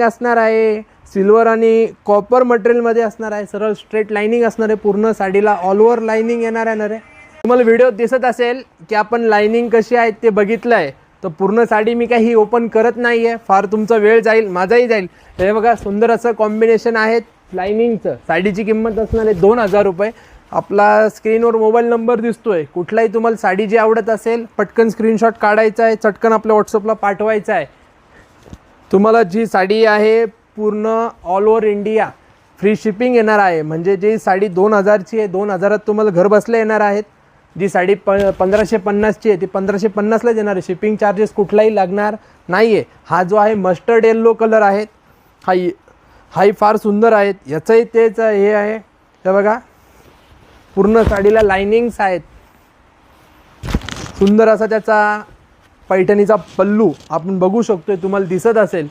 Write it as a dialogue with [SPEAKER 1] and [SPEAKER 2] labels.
[SPEAKER 1] असणार आहे, सिल्वर आणि कॉपर मटेरियलमध्ये असणार आहे, सरळ स्ट्रेट लाइनिंग असणार आहे, पूर्ण साडीला ऑल ओव्हर लाइनिंग येणार आहे. तुम्हाला व्हिडिओ दिसत असेल की आपण लाइनिंग कशी आहे ते बघितलं आहे. तर पूर्ण साडी मी काही ओपन करत नाही आहे, फार तुमचा वेळ जाईल, माझाही जाईल. हे बघा सुंदर असं कॉम्बिनेशन आहे लाइनिंगचं. साडीची किंमत असणार आहे 2000 रुपये. आपला स्क्रीनवर मोबाईल नंबर दिसतोय. कुठलाही तुम्हाला साडी जी आवडत असेल पटकन स्क्रीनशॉट काढायचा आहे, चटकन आपल्या व्हॉट्सअपला पाठवायचा आहे. तुम्हाला जी साडी आहे पूर्ण all over India free shipping येणार आहे. म्हणजे जी साडी 2000ची आहे 2000त तुम्हाला घर बसल्या येणार आहेत. जी साडी 1550ची आहे ती 1550लाच येणार आहे. शिपिंग चार्जेस कुठलाही लागणार नाही आहे. हा जो आहे मस्टर्ड येल्लो कलर आहे, हाही फार सुंदर आहेत. याचंही तेच हे आहे. हे बघा पूर्ण साडीला लाइनिंग्स आहेत. सुंदर असा त्याचा पैठणीचा पल्लू आपण बघू शकतोय, तुम्हाला दिसत असेल.